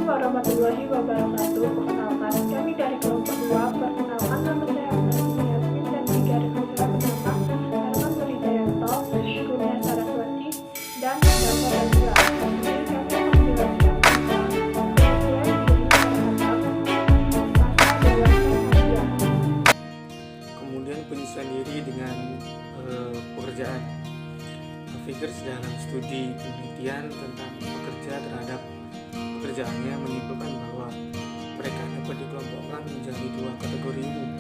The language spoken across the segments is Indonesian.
warahmatullahi wabarakatuh. Perkenalkan, kami dari kelompok 2. Perkenalkan, nama saya Agnes Yasmin dan tiga rekan saya bernama Herman Wijayanto, Kurnia Saraswati, dan Dato Razila. Jadi kami akan menjelaskan tentang penyesuaian diri terhadap masa dewasa manusia. Kemudian penyesuaian diri dengan pekerjaan. Figures dalam studi penelitian tentang pekerja terhadap pekerjaannya menyimpulkan bahwa mereka dapat dikelompokkan menjadi dua kategori umum,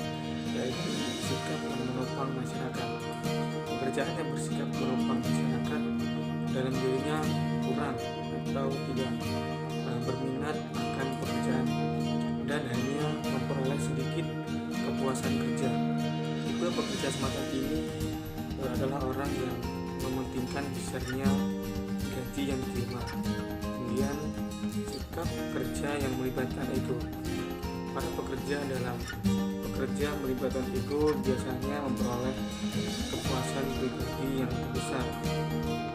yaitu sikap yang menopang masyarakat. Pekerjaan yang bersikap menopang masyarakat dalam dirinya kurang atau tidak berminat akan pekerjaan dan hanya memperoleh sedikit kepuasan kerja. Tipe pekerja semacam ini adalah orang yang mementingkan besarnya gaji yang diterima. Kemudian sikap kerja yang melibatkan ego. Para pekerja dalam pekerja melibatkan ego biasanya memperoleh kepuasan pribadi yang besar.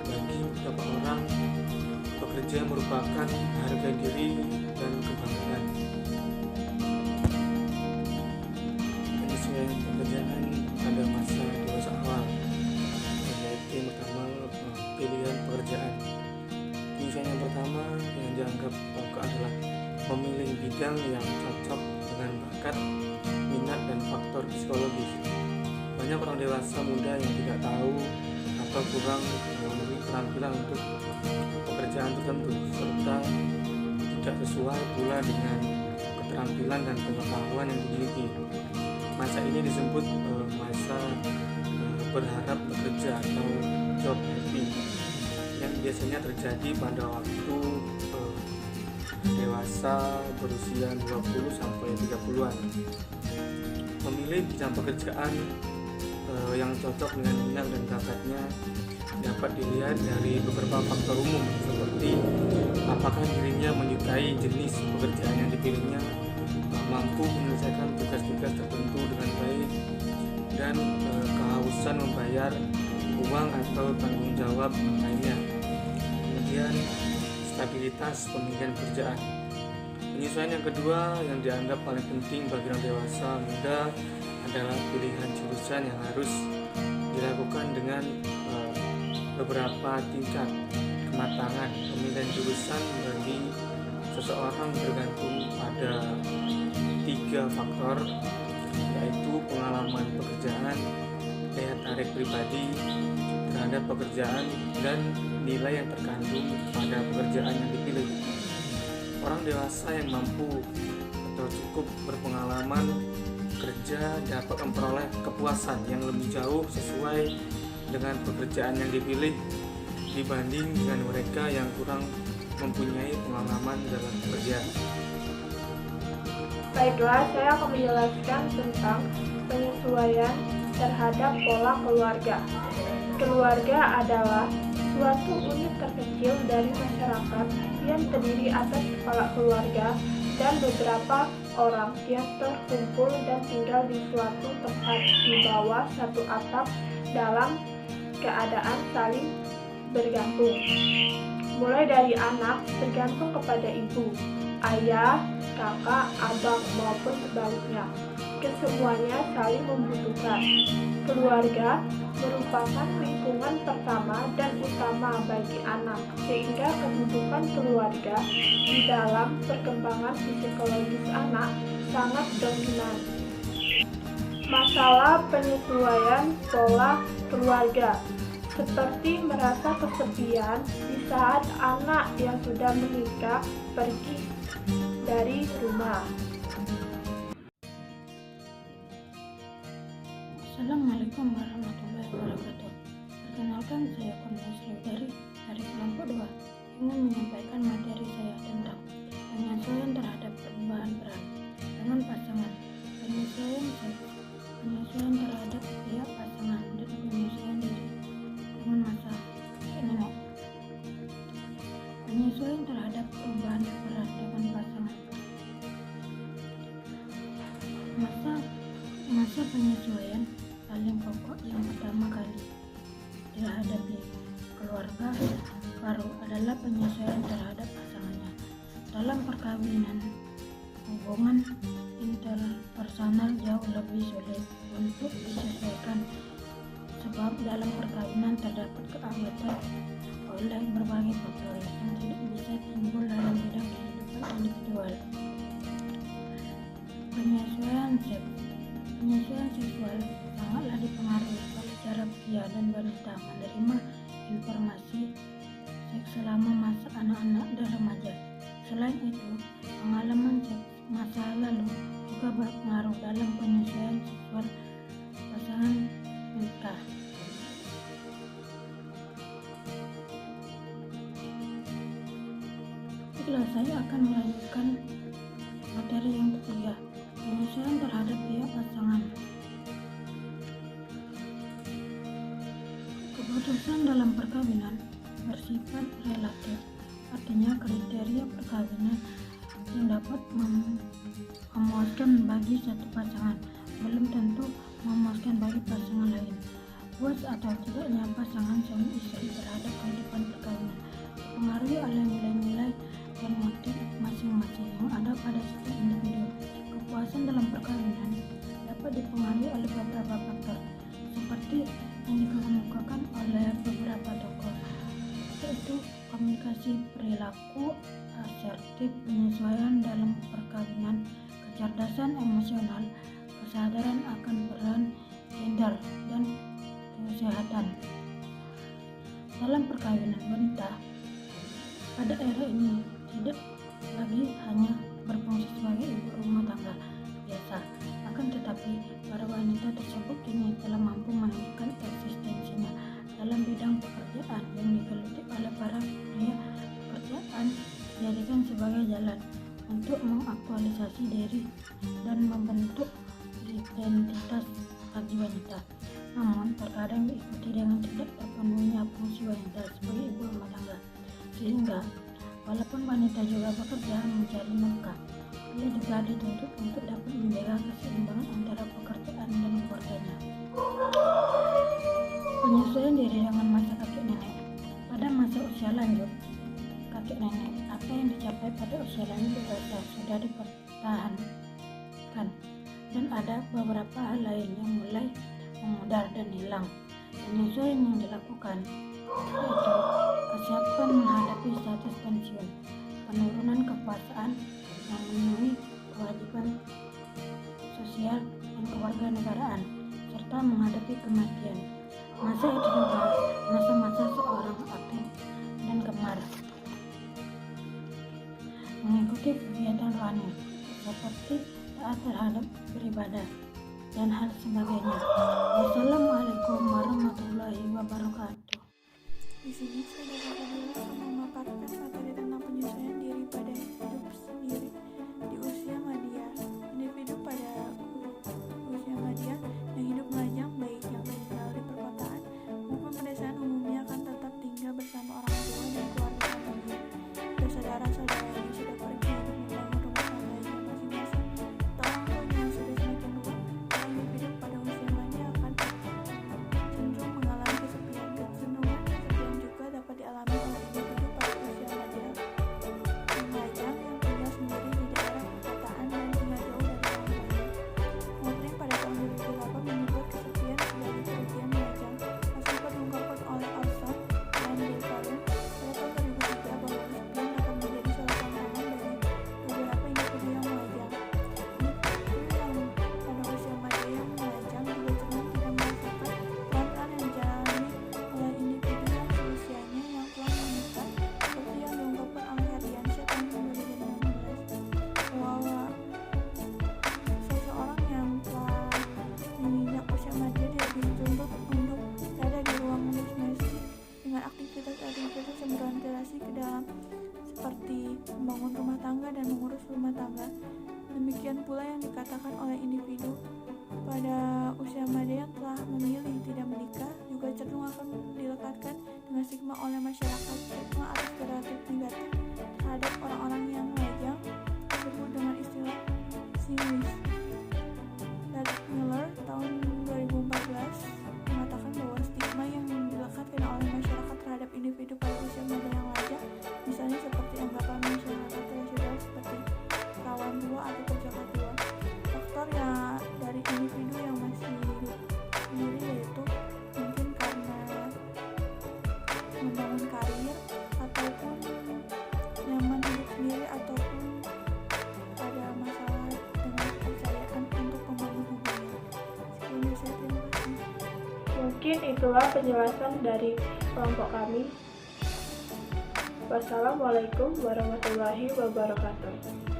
Bagi beberapa orang, pekerja merupakan harga diri dan kebanggaan. Penyesuaian pekerjaan pada masa dewasa awal. Yang pertama, pilihan pekerjaan. Penyesuaian yang pertama yang dianggap pokok adalah memilih bidang yang cocok dengan bakat, minat, dan faktor psikologis. Banyak orang dewasa muda yang tidak tahu atau kurang memiliki keterampilan untuk pekerjaan tertentu, serta tidak sesuai pula dengan keterampilan dan pengetahuan yang dimiliki. Masa ini disebut masa berharap bekerja atau job happy, yang biasanya terjadi pada waktu dewasa berusia 20-30-an. Memilih bidang pekerjaan yang cocok dengan minat dan bakatnya dapat dilihat dari beberapa faktor umum, seperti apakah dirinya menyukai jenis pekerjaan yang dipilihnya, mampu menyelesaikan tugas-tugas tertentu dengan baik, dan kehausan membayar uang atau tanggung jawab lainnya. Kemudian stabilitas pemilihan pekerjaan. Penyesuaian yang kedua yang dianggap paling penting bagi orang dewasa muda adalah pilihan jurusan yang harus dilakukan dengan beberapa tingkat kematangan. Pemilihan jurusan bagi seseorang bergantung pada 3 faktor, yaitu pengalaman pekerjaan, daya tarik pribadi terhadap pekerjaan, dan nilai yang terkandung pada pekerjaan yang dipilih. Orang dewasa yang mampu atau cukup berpengalaman kerja dapat memperoleh kepuasan yang lebih jauh sesuai dengan pekerjaan yang dipilih dibanding dengan mereka yang kurang mempunyai pengalaman dalam bekerja. Baiklah, saya akan menjelaskan tentang penyesuaian terhadap pola keluarga. Keluarga adalah suatu unit terkecil dari masyarakat yang terdiri atas kepala keluarga dan beberapa orang yang terkumpul dan tinggal di suatu tempat di bawah satu atap dalam keadaan saling bergantung. Mulai dari anak bergantung kepada ibu, ayah, kakak, abang, maupun sebaliknya. Kesemuanya saling membutuhkan. Keluarga merupakan lingkungan pertama dan utama bagi anak, sehingga kedudukan keluarga di dalam perkembangan psikologis anak sangat dominan. Masalah penyesuaian pola keluarga, seperti merasa kesepian di saat anak yang sudah menikah pergi dari rumah. Assalamualaikum warahmatullahi wabarakatuh. Perkenalkan, saya Kurnia dari kelompok 2 ingin menyampaikan materi saya tentang penyesuaian terhadap perubahan peran dengan pasangan, penyesuaian seks, penyesuaian terhadap pihak pasangan, dan penyesuaian diri dengan masa nenek. Penyesuaian terhadap perubahan peran dengan pasangan. Masa penyesuaian paling pokok yang pertama kali dihadapi keluarga baru adalah penyesuaian terhadap pasangannya. Dalam perkawinan, hubungan interpersonal jauh lebih sulit untuk disesuaikan sebab dalam perkawinan terdapat keanggotaan oleh berbagai faktor yang tidak bisa timbul dalam bidang kehidupan individual. Penyesuaian seksual sangatlah dipengaruhi oleh cara pria dan wanita menerima informasi seks selama masa anak-anak dan remaja. Selain itu, pengalaman seks masa lalu juga berpengaruh dalam penyesuaian seksual pasangan menikah. Baiklah, saya akan melanjutkan materi yang ketiga, penyesuaian terhadap pihak pasangan. Keputusan dalam perkawinan bersifat relatif, artinya kriteria perkawinan yang dapat memuaskan bagi satu pasangan belum tentu memuaskan bagi pasangan lain. Puas atau tidaknya pasangan suami istri terhadap kehidupan perkawinan dipengaruhi oleh nilai-nilai dan motif masing-masing yang ada pada setiap individu. Kepuasan dalam perkawinan dapat dipengaruhi oleh beberapa faktor seperti yang dikemukakan oleh beberapa tokoh, yaitu komunikasi perilaku asertif, penyesuaian dalam perkawinan, kecerdasan emosional, kesadaran akan peran gender, dan kesehatan. Dalam perkawinan, wanita pada era ini tidak lagi hanya berfungsi sebagai ibu rumah tangga biasa, akan tetapi para wanita tersebut kini telah mampu menunjukkan eksistensinya dalam bidang pekerjaan yang digeluti oleh para pria. Pekerjaan dijadikan sebagai jalan untuk mengaktualisasi diri dan membentuk identitas bagi wanita. Namun terkadang diikuti dengan tidak terpenuhinya fungsi wanita sebagai ibu rumah tangga, sehingga walaupun wanita juga bekerja mencari nafkah, ia juga dituntut untuk dapat menjaga keseimbangan antara pekerjaan dan keluarganya. Penyesuaian diri dengan masa kakek nenek. Pada masa usia lanjut kakek nenek, apa yang dicapai pada usia lanjut dewasa sudah dipertahankan, dan ada beberapa hal lain yang mulai memudar dan hilang. Penyesuaian yang dilakukan yaitu kesiapan menghadapi status pensiun, penurunan kekuasaan yang memenuhi kewajiban sosial dan kewarganegaraan, serta menghadapi kematian. Masa itu juga masa-masa seorang aktif dan gemar mengikuti kegiatan rohani seperti taat terhadap beribadah dan hal sebagainya. Wassalamualaikum warahmatullahi wabarakatuh. Di sini saya dapat memaparkan materi tentang penyesuaian diri pada hidup sendiri di usia madya. Individu pada usia madya yang hidup melajang, baik yang tinggal di perkotaan maupun pedesaan, umumnya akan tetap tinggal bersama orang tua dan keluarga kandungnya, bersaudara-saudara yang sudah pergi untuk membangun rumah tangganya masing-masing, atau orang tuanya yang sudah semakin tua. Individu pada usia madya akan cenderung mengalami kesepian. Kecenderungan kesepian juga dapat dialami oleh individu pada usia madya yang melajang yang tinggal sendiri di daerah perkotaan dan tinggal jauh dari orang tuanya. Motrin pada tahun 2008 menyebut kesepian sebagai kerugian melajang. Tersebut diungkapkan oleh Orson dan Delvaren pada tahun 2003 bahwa kesepian akan menjadi salah tantangan bagi beberapa individu yang melajang. Individu yang pada usia madya yang melajang juga cenderung tidak merasakan peran-peran yang dijalani oleh individu yang seusianya yang telah menikah, seperti yang diungkapkan oleh Herdiansyah tahun 2016 bahwa seseorang yang telah menginjak usia madya dia lebih dituntut untuk berada di ruang domestik dengan aktivitas-aktivitas yang berorientasi ke dalam seperti membangun rumah tangga dan mengurus rumah tangga. Demikian pula yang dikatakan oleh individu pada usia madya yang telah memilih tidak menikah juga cenderung akan dilekatkan dengan stigma oleh masyarakat. Stigma atau stereotip negatif terhadap orang-orang yang melajang disebut dengan istilah sinis. Miller tahun 2014 mengatakan bahwa stigma yang dilekatkan oleh masyarakat terhadap individu pada usia muda yang melajang, misalnya seperti anggapan masyarakat tradisional Mungkin itulah penjelasan dari kelompok kami. Wassalamualaikum warahmatullahi wabarakatuh.